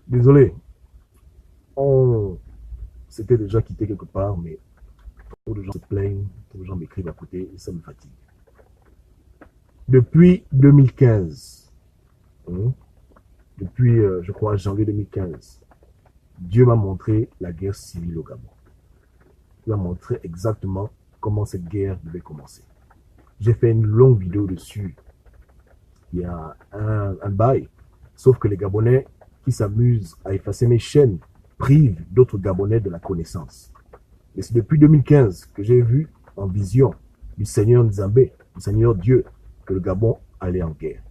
Désolé, on s'était déjà quitté quelque part, mais trop de gens se plaignent, trop de gens m'écrivent à côté et ça me fatigue. Depuis 2015, hein, depuis, je crois, janvier 2015, Dieu m'a montré la guerre civile au Gabon. Il m'a montré exactement comment cette guerre devait commencer. J'ai fait une longue vidéo dessus il y a un bail, sauf que les Gabonais qui s'amusent à effacer mes chaînes privent d'autres Gabonais de la connaissance. Et c'est depuis 2015 que j'ai vu en vision du Seigneur Nzambé, du Seigneur Dieu, que le Gabon allait en guerre.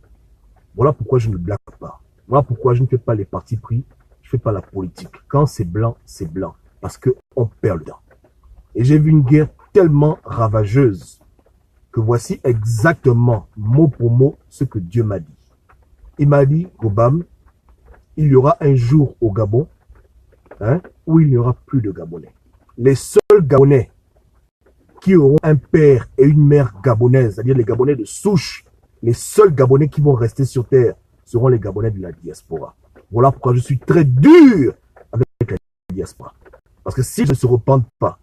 Voilà pourquoi je ne blague pas. Voilà pourquoi je ne fais pas les partis pris, je ne fais pas la politique. Quand c'est blanc, parce qu'on perd le temps. Et j'ai vu une guerre tellement ravageuse que voici exactement, mot pour mot, ce que Dieu m'a dit. Il m'a dit, Gobam, il y aura un jour au Gabon où il n'y aura plus de Gabonais. Les seuls Gabonais qui auront un père et une mère gabonaise, c'est-à-dire les Gabonais de souche, les seuls Gabonais qui vont rester sur terre seront les Gabonais de la diaspora. Voilà pourquoi je suis très dur avec la diaspora. Parce que si je ne se repente pas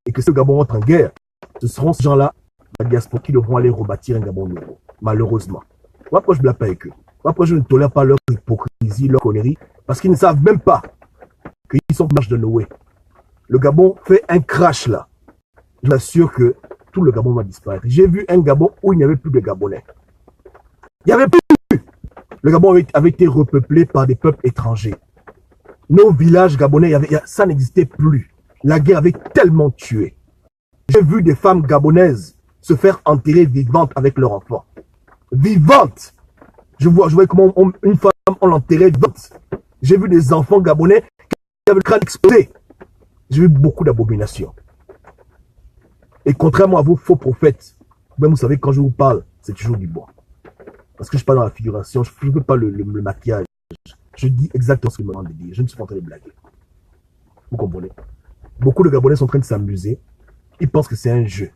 et que ce Gabon entre en guerre, ce seront ces gens-là, la diaspora, qui devront aller rebâtir un Gabon nouveau. Malheureusement. Voilà pourquoi je ne blague pas avec eux. Voilà pourquoi je ne tolère pas leur hypocrisie, leur connerie. Parce qu'ils ne savent même pas qu'ils sont marche de Noé. Le Gabon fait un crash là. Je m'assure que tout le Gabon va disparaître. J'ai vu un Gabon où il n'y avait plus de Gabonais. Il n'y avait plus. Le Gabon avait été repeuplé par des peuples étrangers. Nos villages gabonais, ça n'existait plus. La guerre avait tellement tué. J'ai vu des femmes gabonaises se faire enterrer vivantes avec leurs enfants. Vivantes. Je voyais comment une femme, on l'enterrait vivante. J'ai vu des enfants gabonais qui avaient le crâne explosé. J'ai vu beaucoup d'abominations. Et contrairement à vos faux prophètes, même vous savez, quand je vous parle, c'est toujours du bois. Parce que je ne suis pas dans la figuration, je ne veux pas le maquillage. Je dis exactement ce qu'il me demande de dire. Je ne suis pas en train de blaguer. Vous comprenez? Beaucoup de Gabonais sont en train de s'amuser. Ils pensent que c'est un jeu.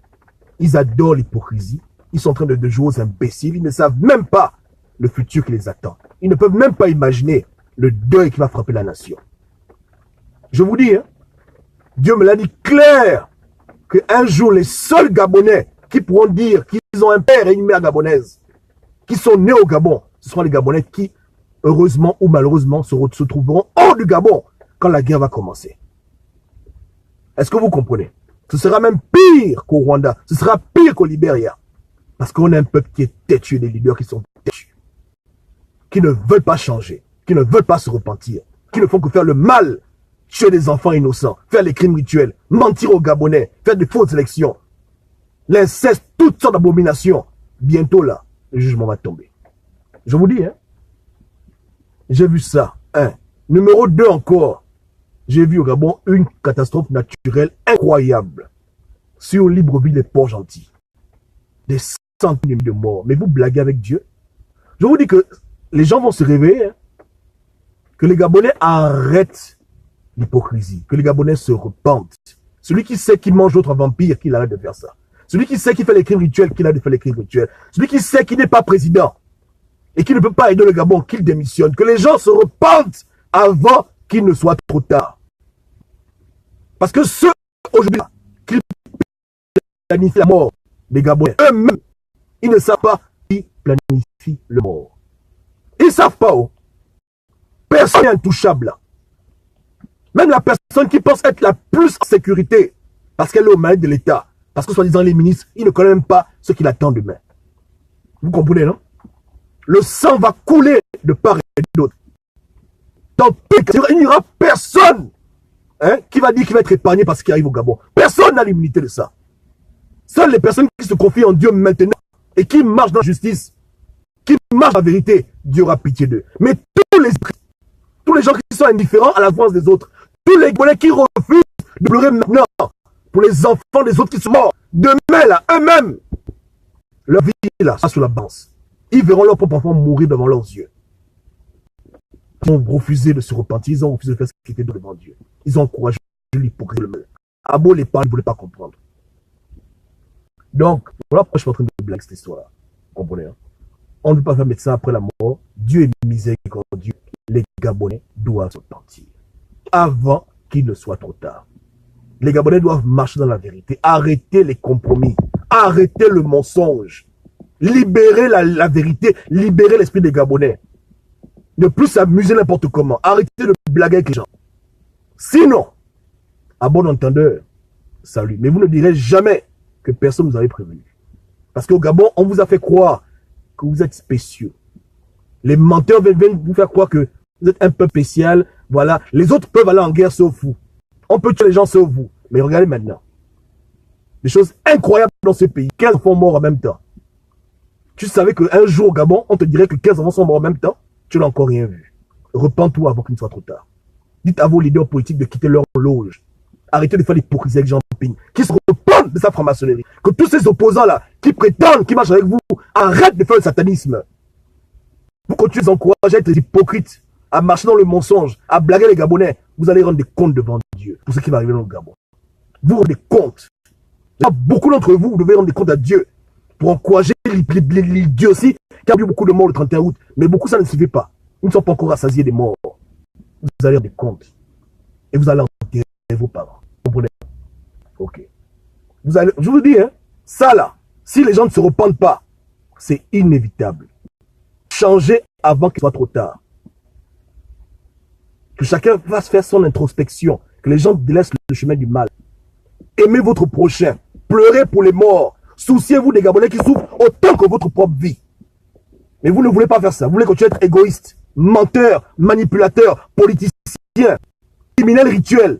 Ils adorent l'hypocrisie. Ils sont en train de jouer aux imbéciles. Ils ne savent même pas le futur qui les attend. Ils ne peuvent même pas imaginer le deuil qui va frapper la nation. Je vous dis, Dieu me l'a dit clair, qu'un jour, les seuls Gabonais qui pourront dire qu'ils ont un père et une mère gabonaise, qui sont nés au Gabon, ce seront les Gabonais qui, heureusement ou malheureusement, se trouveront hors du Gabon quand la guerre va commencer. Est-ce que vous comprenez? Ce sera même pire qu'au Rwanda. Ce sera pire qu'au Libéria. Parce qu'on a un peuple qui est têtu, des leaders qui sont têtus, qui ne veulent pas changer, qui ne veulent pas se repentir, qui ne font que faire le mal, tuer des enfants innocents, faire les crimes rituels, mentir aux Gabonais, faire de fausses élections, l'inceste, toutes sortes d'abominations. Bientôt là, le jugement va tomber. Je vous dis, j'ai vu ça. Numéro 2 encore, j'ai vu au Gabon une catastrophe naturelle incroyable sur Libreville et Port-Gentil. Des centaines de morts. Mais vous blaguez avec Dieu? Je vous dis que les gens vont se réveiller, que les Gabonais arrêtent l'hypocrisie, que les Gabonais se repentent. Celui qui sait qu'il mange d'autres vampires, qu'il arrête de faire ça. Celui qui sait qu'il fait les crimes rituels, qu'il arrête de faire les crimes rituels. Celui qui sait qu'il n'est pas président et qu'il ne peut pas aider le Gabon, qu'il démissionne. Que les gens se repentent avant qu'il ne soit trop tard. Parce que ceux aujourd'hui qui planifient la mort des Gabonais, eux-mêmes, ils ne savent pas qui planifie le mort. Ils ne savent pas. Personne n'est intouchable là. Même la personne qui pense être la plus en sécurité, parce qu'elle est au maître de l'État, parce que soi-disant les ministres, ils ne connaissent même pas ce qu'il attend demain. Vous comprenez, non? Le sang va couler de part et d'autre. Dans tout cas, il n'y aura personne qui va dire qu'il va être épargné parce qu'il arrive au Gabon. Personne n'a l'immunité de ça. Seules les personnes qui se confient en Dieu maintenant et qui marchent dans la justice, qui marchent dans la vérité, Dieu aura pitié d'eux. Mais tous les gens qui sont indifférents à l'avance des autres, tous les Gabonais qui refusent de pleurer maintenant pour les enfants des autres qui sont morts, demain là, eux-mêmes, leur vie là, sera sous la balance. Ils verront leurs propres enfants mourir devant leurs yeux. Ils ont refusé de se repentir, ils ont refusé de faire ce qui était devant Dieu. Ils ont encouragé l'hypocrisie, le mal. Abo les parents ne voulaient pas comprendre. Donc, voilà pourquoi je suis en train de blaguer cette histoire-là. Vous comprenez? On ne peut pas faire médecin après la mort. Dieu est miséricordieux. Les Gabonais doivent se repentir avant qu'il ne soit trop tard. Les Gabonais doivent marcher dans la vérité, arrêter les compromis, arrêter le mensonge, libérer la vérité, libérer l'esprit des Gabonais. Ne plus s'amuser n'importe comment, arrêter de blaguer avec les gens. Sinon, à bon entendeur, salut. Mais vous ne direz jamais que personne ne vous avait prévenu. Parce qu'au Gabon, on vous a fait croire que vous êtes spéciaux. Les menteurs viennent vous faire croire que vous êtes un peu spécial. Voilà. Les autres peuvent aller en guerre sauf vous. On peut tuer les gens sauf vous. Mais regardez maintenant. Des choses incroyables dans ce pays. 15 enfants morts en même temps. Tu savais qu'un jour au Gabon, on te dirait que 15 enfants sont morts en même temps? Tu n'as encore rien vu. Repens-toi avant qu'il ne soit trop tard. Dites à vos leaders politiques de quitter leur loge. Arrêtez de faire l'hypocrisie avec Jean Ping, qui se repentent de sa franc-maçonnerie. Que tous ces opposants-là, qui prétendent, qui marchent avec vous, arrêtent de faire le satanisme. Vous continuez à encourager à être hypocrites, à marcher dans le mensonge, à blaguer les Gabonais. Vous allez rendre des comptes devant Dieu pour ce qui va arriver dans le Gabon. Vous rendez compte. Beaucoup d'entre vous, vous devez rendre des comptes à Dieu pour encourager l'idiotie qui a eu beaucoup de morts le 31 août. Mais beaucoup, ça ne suffit pas. Ils ne sont pas encore rassasiés des morts. Vous allez rendre des comptes. Et vous allez enterrer vos parents. Vous comprenez? Ok. Vous allez, je vous dis, hein, ça là, si les gens ne se repentent pas, c'est inévitable. Changez avant qu'il soit trop tard. Que chacun fasse faire son introspection. Que les gens délaissent le chemin du mal. Aimez votre prochain. Pleurez pour les morts. Souciez-vous des Gabonais qui souffrent autant que votre propre vie. Mais vous ne voulez pas faire ça. Vous voulez continuer à être égoïste, menteur, manipulateur, politicien, criminel rituel,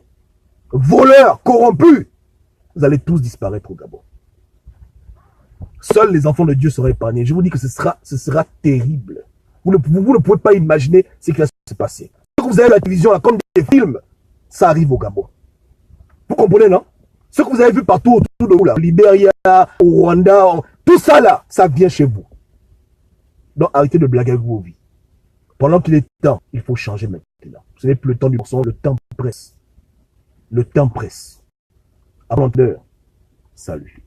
voleur, corrompu. Vous allez tous disparaître au Gabon. Seuls les enfants de Dieu seront épargnés. Je vous dis que ce sera terrible. Vous ne pouvez pas imaginer ce qui va se passer. Ce que vous avez à la télévision, là, comme des films, ça arrive au Gabon. Vous comprenez, non? Ce que vous avez vu partout autour de vous, là, au Libéria, au Rwanda, tout ça, là, ça vient chez vous. Donc, arrêtez de blaguer avec vos vies. Pendant qu'il est temps, il faut changer maintenant. Ce n'est plus le temps du mensonge, le temps presse. Le temps presse. À l'heure. Salut.